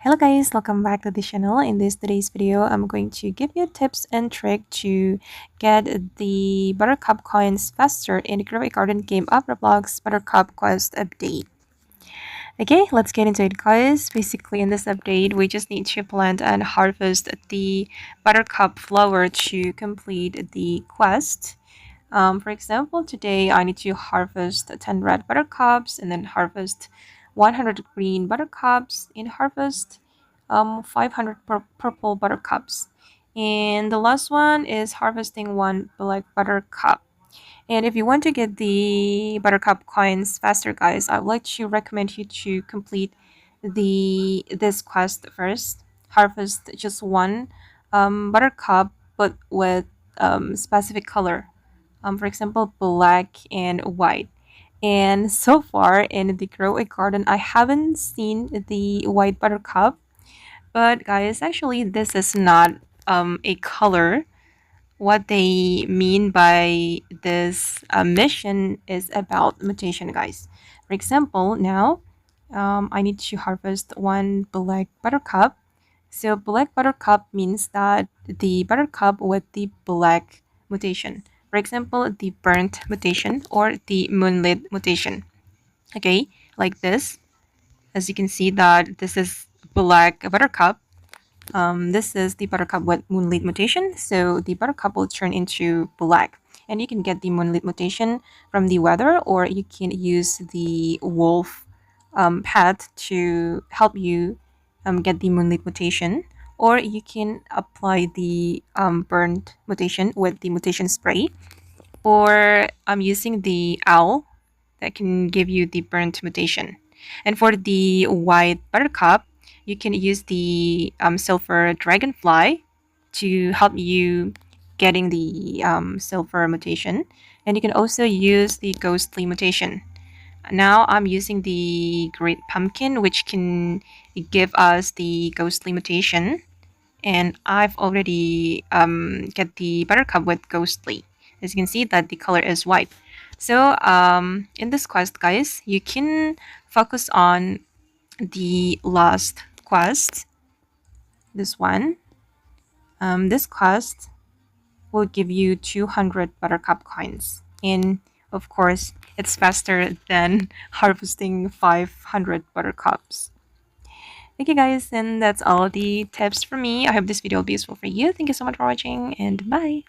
Hello guys, welcome back to the channel. In today's video, I'm going to give you tips and trick to get the Buttercup coins faster in the Grow a Garden game of Roblox Buttercup Quest update. Okay, let's get into it guys. Basically in this update, we just need to plant and harvest the Buttercup flower to complete the quest. For example, today I need to harvest 10 red buttercups and then harvest 100 green buttercups and harvest 500 purple buttercups. And the last one is harvesting one black buttercup. And if you want to get the buttercup coins faster, guys, I would like to recommend you to complete this quest first. Harvest just one buttercup, but with specific color. For example, black and white. And so far in the Grow a Garden, I haven't seen the white buttercup. But guys, actually, this is not a color. What they mean by this mission is about mutation, guys. For example, now I need to harvest one black buttercup. So black buttercup means that the buttercup with the black mutation. For example, the burnt mutation or the moonlit mutation. Okay, like this. As you can see that this is black buttercup. This is the buttercup with moonlit mutation. So the buttercup will turn into black. And you can get the moonlit mutation from the weather, or you can use the wolf pet to help you get the moonlit mutation, or you can apply the burnt mutation with the mutation spray, or I'm using the owl that can give you the burnt mutation. And for the white buttercup, you can use the silver dragonfly to help you getting the silver mutation. And you can also use the ghostly mutation. Now I'm using the great pumpkin, which can give us the ghostly mutation. And I've already get the buttercup with ghostly. As you can see that the color is white. So in this quest, guys, you can focus on the last quest. This one. This quest will give you 200 buttercup coins. And of course, it's faster than harvesting 500 buttercups. Okay guys, and that's all the tips for me. I hope this video will be useful for you. Thank you so much for watching and bye.